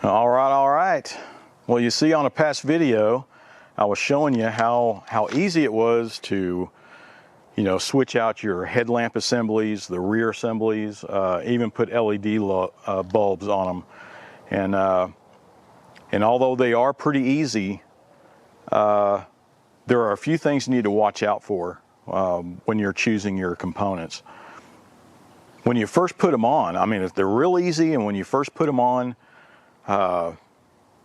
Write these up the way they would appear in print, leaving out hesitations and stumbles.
All right. Well, you see on a past video, I was showing you how easy it was to, switch out your headlamp assemblies, the rear assemblies, even put LED bulbs on them. And although they are pretty easy, there are a few things you need to watch out for when you're choosing your components. When you first put them on, I mean, they're real easy, and when you first put them on,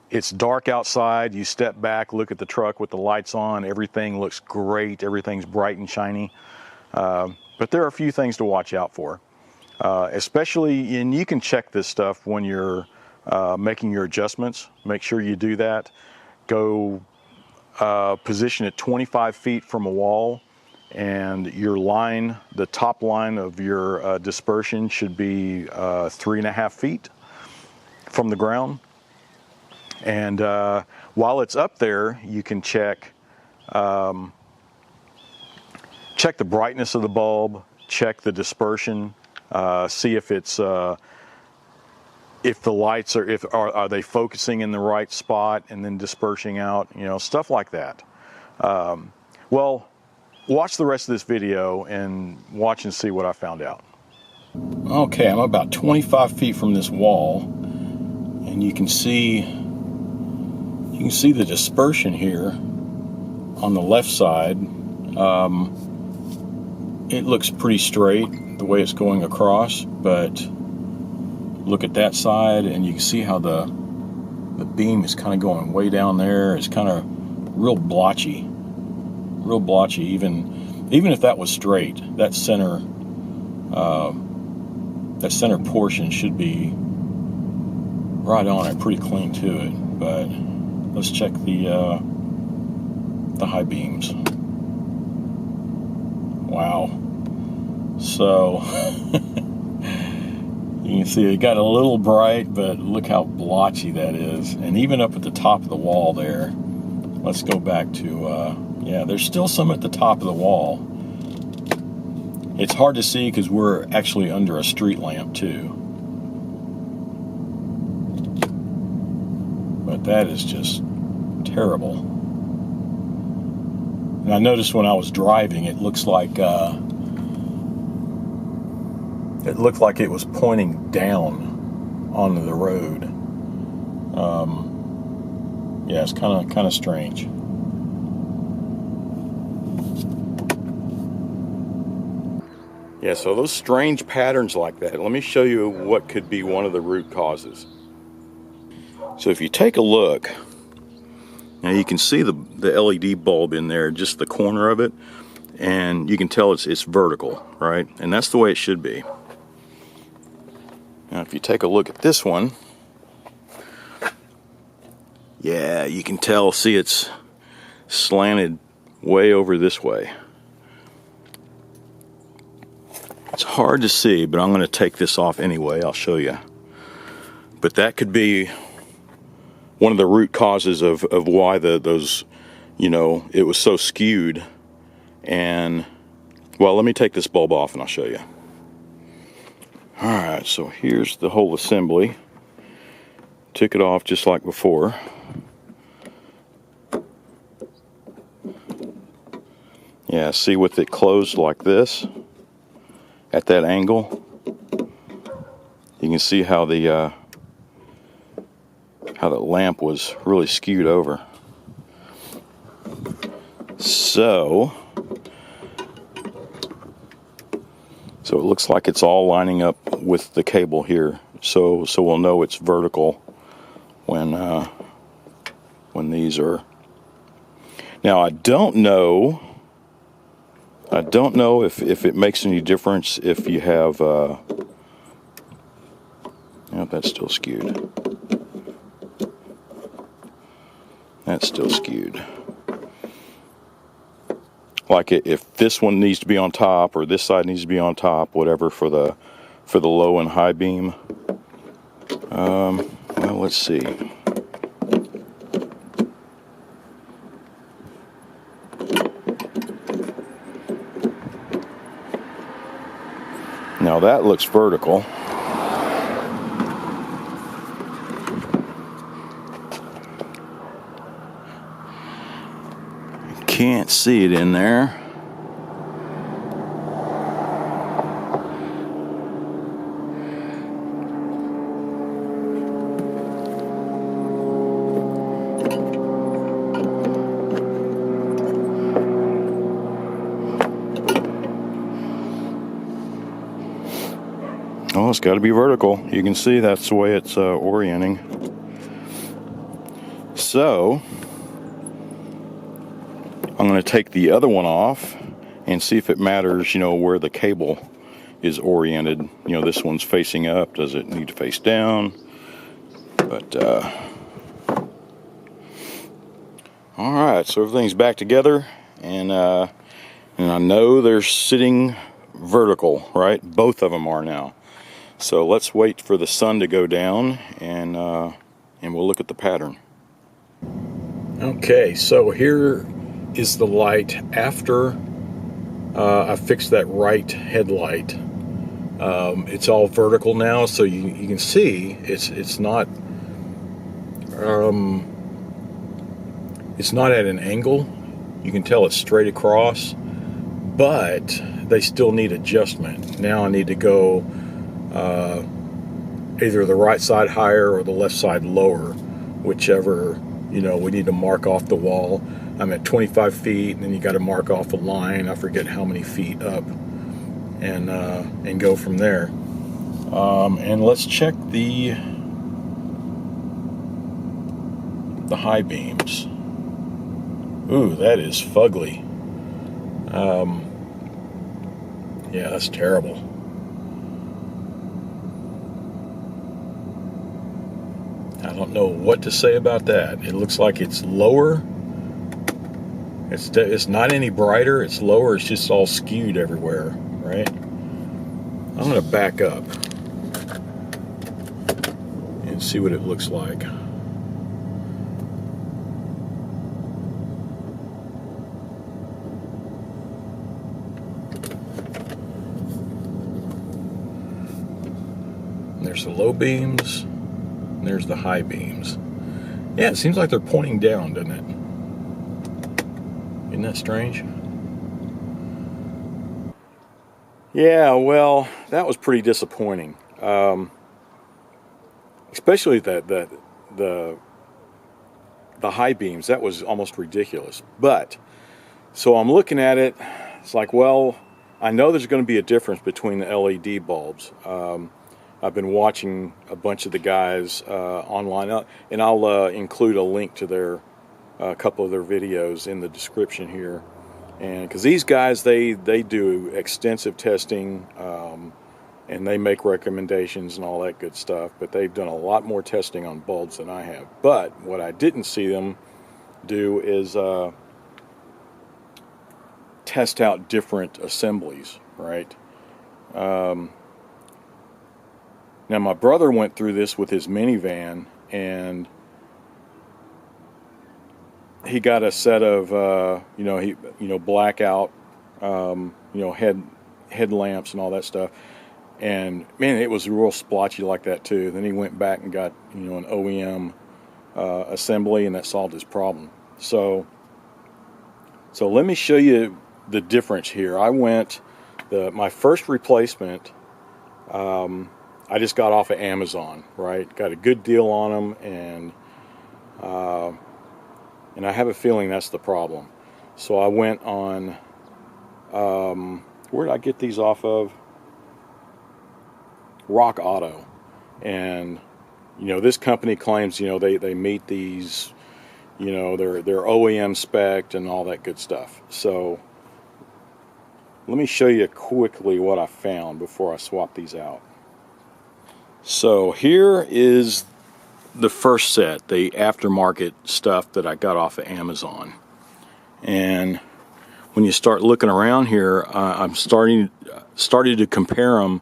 it's dark outside, you step back, look at the truck with the lights on, everything looks great, everything's bright and shiny. But there are a few things to watch out for. Especially, and you can check this stuff when you're making your adjustments. Make sure you do that. Go position it 25 feet from a wall, and your line, the top line of your dispersion should be 3.5 feet from the ground. And while it's up there, you can check the brightness of the bulb, check the dispersion, see if it's if the lights are they focusing in the right spot and then dispersing out, stuff like that. Well, watch the rest of this video and watch and see what I found out. Okay, I'm about 25 feet from this wall, and you can see the dispersion here on the left side. It looks pretty straight the way it's going across, but look at that side and you can see how the beam is kind of going way down there. It's kind of real blotchy, even if that was straight. That center portion should be right on it, pretty clean to it. But let's check the high beams. Wow. So you can see it got a little bright, but look how blotchy that is. And even up at the top of the wall there, let's go back to, yeah, there's still some at the top of the wall. It's hard to see because we're actually under a street lamp too. But that is just terrible. And I noticed when I was driving, it looks like it looked like it was pointing down onto the road. Yeah, it's kind of strange. Yeah, so those strange patterns like that, let me show you what could be one of the root causes. So if you take a look, now you can see the LED bulb in there, just the corner of it, and you can tell it's vertical, right? And that's the way it should be. Now if you take a look at this one, yeah, you can tell, see, it's slanted way over this way. It's hard to see, but I'm going to take this off anyway. I'll show you. But that could be one of the root causes of why those, it was so skewed. And, well, let me take this bulb off and I'll show you. Alright, so here's the whole assembly. Took it off just like before. Yeah, see, with it closed like this, at that angle, you can see how the lamp was really skewed over. So it looks like it's all lining up with the cable here. So we'll know it's vertical when these are. Now I don't know if it makes any difference if you have. That's still skewed. That's still skewed. Like if this one needs to be on top or this side needs to be on top, whatever, for the low and high beam. Well, let's see. Now that looks vertical. can't see it in there. Oh, it's got to be vertical. You can see that's the way it's orienting. So I'm going to take the other one off and see if it matters, you know, where the cable is oriented. You know, this one's facing up. Does it need to face down? But all right, so everything's back together, and I know they're sitting vertical, right? Both of them are now. So let's wait for the sun to go down, and we'll look at the pattern. Okay, so here is the light after I fixed that right headlight. It's all vertical now, so you can see it's not at an angle. You can tell it's straight across, but they still need adjustment. Now I need to go either the right side higher or the left side lower, whichever, you know, we need to mark off the wall. I'm at 25 feet, and then you got to mark off a line. I forget how many feet up, and go from there. And let's check the high beams. Ooh, that is fugly. Yeah, that's terrible. I don't know what to say about that. It looks like it's lower. It's not any brighter. It's lower. It's just all skewed everywhere, right? I'm going to back up and see what it looks like. There's the low beams. There's the high beams. Yeah, it seems like they're pointing down, doesn't it? Isn't that strange? Yeah, well, that was pretty disappointing. Especially the high beams. That was almost ridiculous. But so I'm looking at it. It's like, well, I know there's going to be a difference between the LED bulbs. I've been watching a bunch of the guys online, and I'll include a link to their couple of their videos in the description here. And because these guys, they do extensive testing, and they make recommendations and all that good stuff. But they've done a lot more testing on bulbs than I have. But what I didn't see them do is test out different assemblies, right? Now my brother went through this with his minivan, and he got a set of blackout headlamps and all that stuff, and man, it was real splotchy like that too. Then he went back and got an OEM assembly, and that solved his problem. So let me show you the difference here. I went my first replacement. I just got off of Amazon, right? Got a good deal on them, and I have a feeling that's the problem. So I went on, where did I get these off of? Rock Auto. And, this company claims, they meet these, they're OEM spec and all that good stuff. So let me show you quickly what I found before I swap these out. So here is the first set, the aftermarket stuff that I got off of Amazon. And when you start looking around here, I'm started to compare them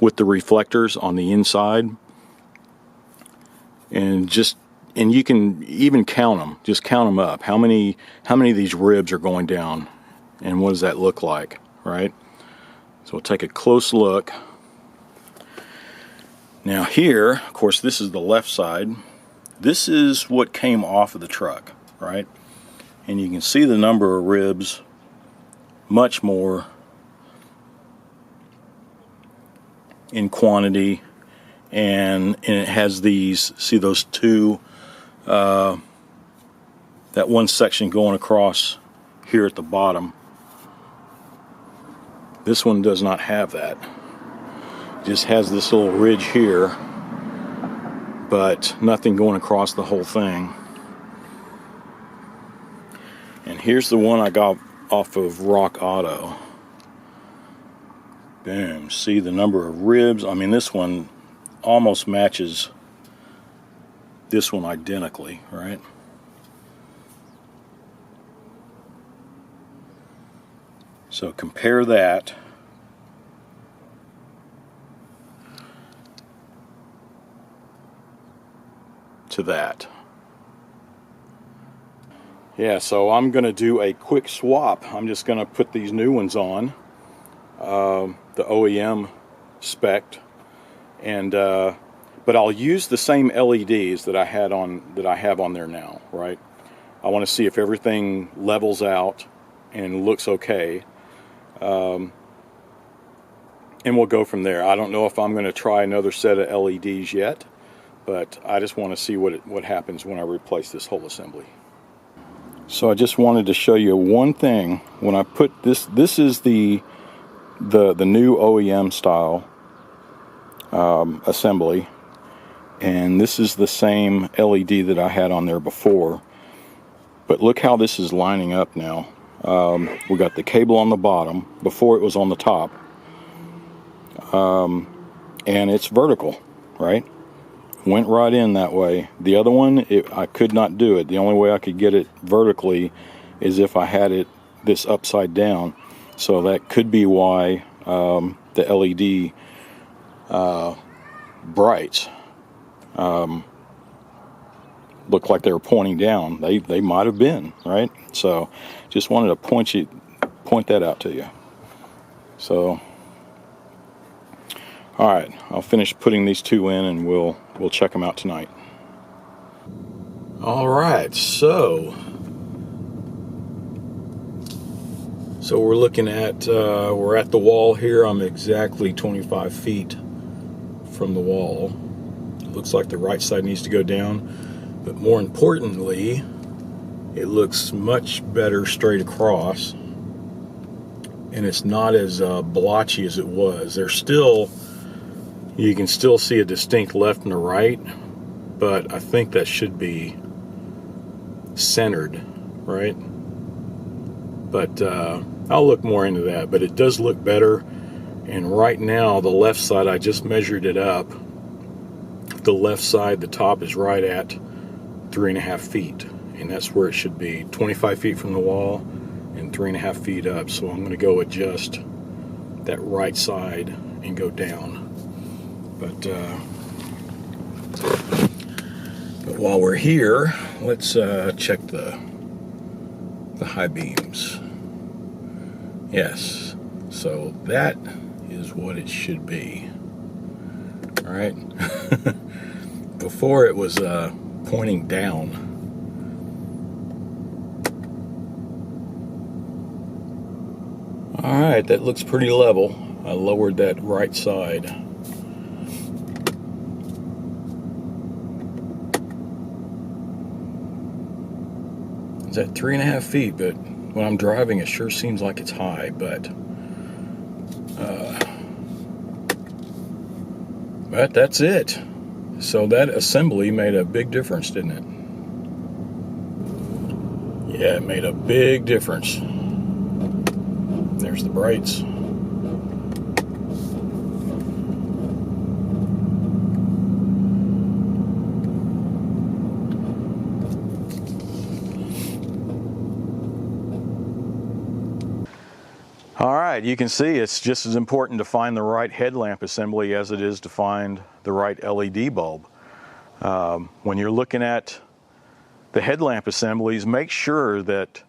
with the reflectors on the inside, and you can even count them. Just count them up. How many of these ribs are going down, and what does that look like, right? So we'll take a close look. Now here, of course, this is the left side. This is what came off of the truck, right? and you can see the number of ribs much more in quantity, and it has these, see those two, that one section going across here at the bottom. This one does not have that. It just has this little ridge here, but nothing going across the whole thing. And here's the one I got off of Rock Auto. Boom, see the number of ribs. I mean, this one almost matches this one identically, right? So compare that to that. Yeah, so I'm going to do a quick swap. I'm just going to put these new ones on, the OEM spec, and but I'll use the same LEDs that I have on there now, right? I want to see if everything levels out and looks okay, and we'll go from there. I don't know if I'm going to try another set of LEDs yet, but I just want to see what happens when I replace this whole assembly. So I just wanted to show you one thing. When I put this is the new OEM style assembly, and this is the same LED that I had on there before, but look how this is lining up now. We got the cable on the bottom. Before it was on the top, and it's vertical, right? Went right in that way. The other one, I could not do it. The only way I could get it vertically is if I had this upside down. So that could be why the LED brights look like they were pointing down. They might have been, right? So just wanted to point that out to you. So all right, I'll finish putting these two in, and we'll check them out tonight. All right, so we're looking at we're at the wall here. I'm exactly 25 feet from the wall. It looks like the right side needs to go down, but more importantly, it looks much better straight across, and it's not as blotchy as it was. You can still see a distinct left and a right, but I think that should be centered, right? But I'll look more into that, but it does look better. And right now, the left side, I just measured it up. The left side, the top is right at 3.5 feet, and that's where it should be. 25 feet from the wall and 3.5 feet up. So I'm going to go adjust that right side and go down. But while we're here, let's check the high beams. Yes, so that is what it should be. All right. Before it was pointing down. All right, that looks pretty level. I lowered that right side. It's at 3.5 feet, but when I'm driving, it sure seems like it's high, but that's it. So that assembly made a big difference, didn't it? Yeah, it made a big difference. There's the brights. All right, you can see it's just as important to find the right headlamp assembly as it is to find the right LED bulb. When you're looking at the headlamp assemblies, make sure that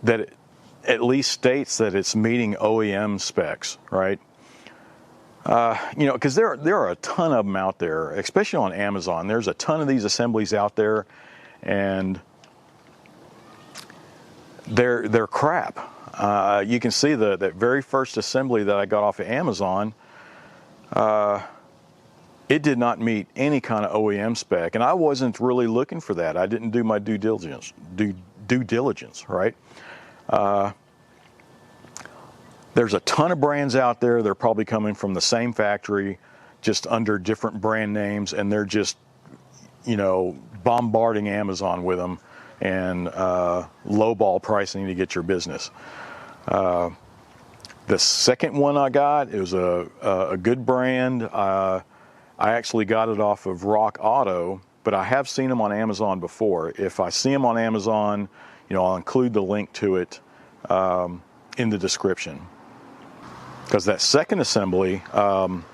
it at least states that it's meeting OEM specs, right? You know, because there are a ton of them out there, especially on Amazon. There's a ton of these assemblies out there, and they're crap. You can see that very first assembly that I got off of Amazon, it did not meet any kind of OEM spec, and I wasn't really looking for that. I didn't do my due diligence, right? There's a ton of brands out there. They're probably coming from the same factory, just under different brand names, and they're just, you know, bombarding Amazon with them and lowball pricing to get your business. The second one I got, it was a good brand. I actually got it off of Rock Auto, but I have seen them on Amazon before. If I see them on Amazon, you know, I'll include the link to it in the description. Because that second assembly,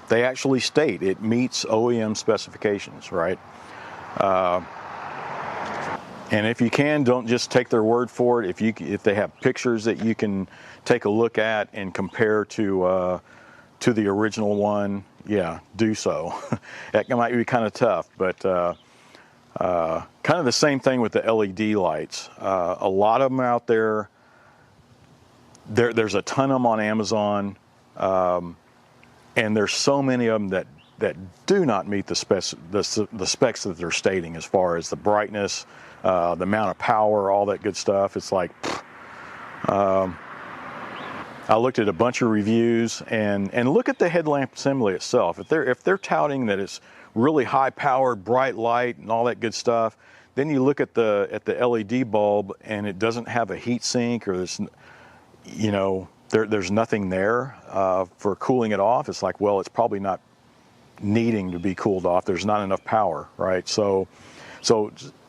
they actually state it meets OEM specifications, right? And if you can, don't just take their word for it. If they have pictures that you can take a look at and compare to the original one, yeah, do so. That might be kind of tough, but kind of the same thing with the LED lights. A lot of them out there. There's a ton of them on Amazon. And there's so many of them that do not meet the specs that they're stating, as far as the brightness, the amount of power, all that good stuff. It's like, I looked at a bunch of reviews and look at the headlamp assembly itself. If they're touting that it's really high powered, bright light and all that good stuff, then you look at the LED bulb and it doesn't have a heat sink, or this, you know, there's nothing there for cooling it off. It's like, well, it's probably not needing to be cooled off. There's not enough power, right? So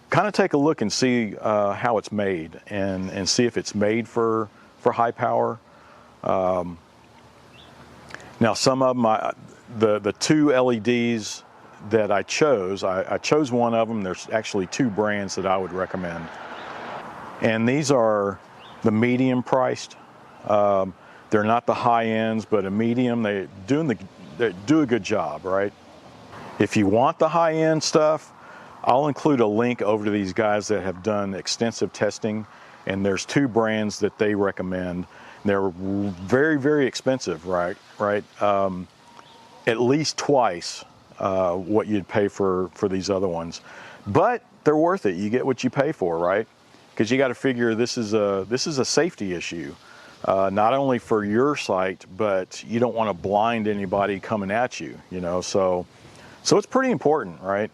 kind of take a look and see how it's made, and see if it's made for high power. Now, some of them, the two LEDs that I chose one of them. There's actually two brands that I would recommend, and these are the medium priced. They're not the high ends, but a medium. They do a good job, right? If you want the high end stuff, I'll include a link over to these guys that have done extensive testing, and there's two brands that they recommend. They're very, very expensive, right? At least twice what you'd pay for these other ones, but they're worth it. You get what you pay for, right? Because you got to figure this is a safety issue. Not only for your site, but you don't want to blind anybody coming at you, you know, so it's pretty important, right?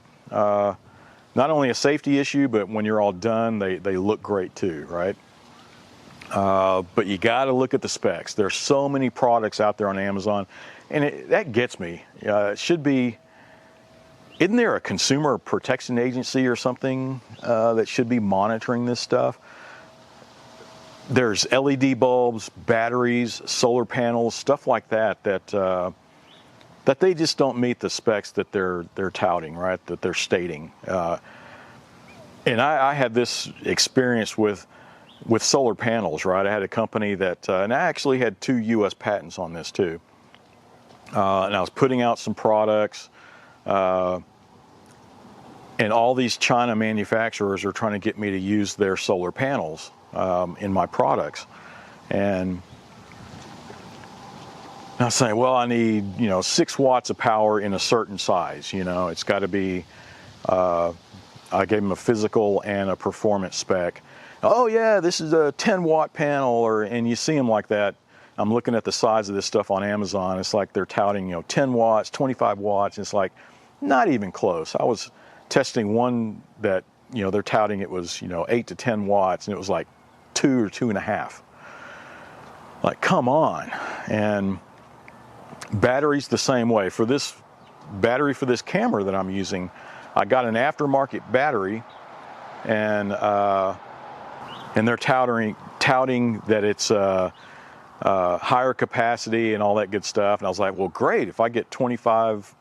Not only a safety issue, but when you're all done, they look great too, right? But you got to look at the specs. There's so many products out there on Amazon, and that gets me. It should be, isn't there a consumer protection agency or something that should be monitoring this stuff? There's LED bulbs, batteries, solar panels, stuff like that they just don't meet the specs that they're touting, right? That they're stating. And I had this experience with solar panels, right? I had a company that, and I actually had 2 U.S. patents on this too. And I was putting out some products, and all these China manufacturers are trying to get me to use their solar panels in my products. And I was saying, well, I need, 6 watts of power in a certain size. It's got to be, I gave them a physical and a performance spec. Oh yeah, this is a 10-watt panel, and you see them like that. I'm looking at the size of this stuff on Amazon. It's like they're touting, 10 watts, 25 watts. And it's like not even close. I was testing one that, they're touting it was, 8 to 10 watts, and it was like 2 or 2.5. Like, come on. And batteries the same way. For this battery for this camera that I'm using, I got an aftermarket battery, and they're touting that it's higher capacity and all that good stuff. And I was like, well, great. If I get 25%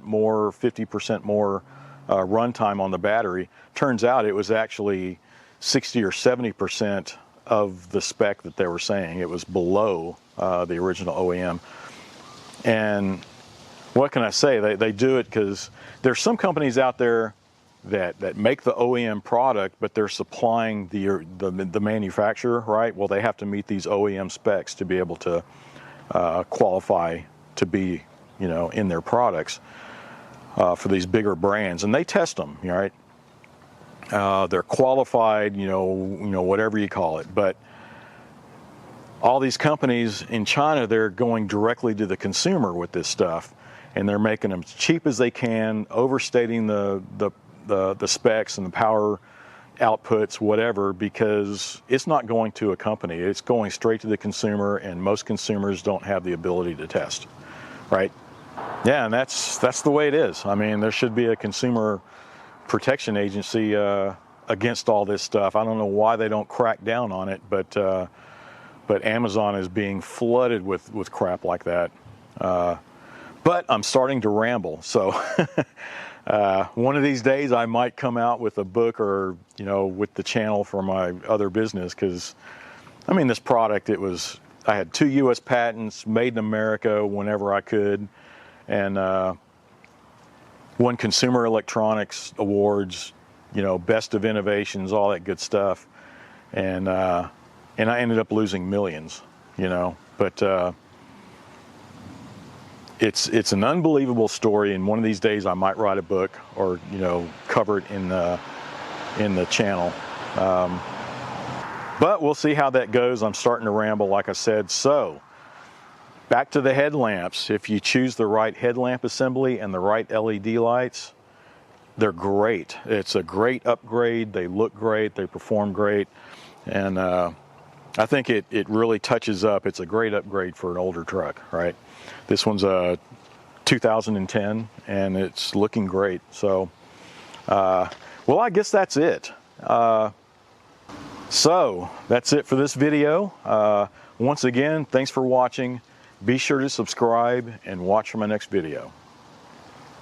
more, 50% more runtime on the battery, turns out it was actually 60 or 70% of the spec that they were saying. It was below the original OEM. And what can I say? They do it because there's some companies out there that make the OEM product, but they're supplying the manufacturer, right? Well, they have to meet these OEM specs to be able to qualify to be, you know, in their products for these bigger brands, and they test them, right? They're qualified, you know, whatever you call it. But all these companies in China, they're going directly to the consumer with this stuff, and they're making them as cheap as they can, overstating the specs and the power outputs, whatever, because it's not going to a company. It's going straight to the consumer, and most consumers don't have the ability to test, right? Yeah, and that's the way it is. I mean, there should be a consumer protection agency against all this stuff. I don't know why they don't crack down on it, but Amazon is being flooded with crap like that. But I'm starting to ramble, so one of these days I might come out with a book, or, you know, with the channel for my other business, because I mean, this product, I had 2 US patents, made in America whenever I could, and won Consumer Electronics Awards, you know, best of innovations, all that good stuff, and I ended up losing millions, you know, but it's an unbelievable story, and one of these days I might write a book, or, you know, cover it in the channel. But we'll see how that goes. I'm starting to ramble, like I said. So back to the headlamps. If you choose the right headlamp assembly and the right LED lights, they're great. It's a great upgrade. They look great. They perform great. And I think it really touches up. It's a great upgrade for an older truck, right? This one's a 2010, and it's looking great. So, well, I guess that's it. So that's it for this video. Once again, thanks for watching. Be sure to subscribe and watch for my next video.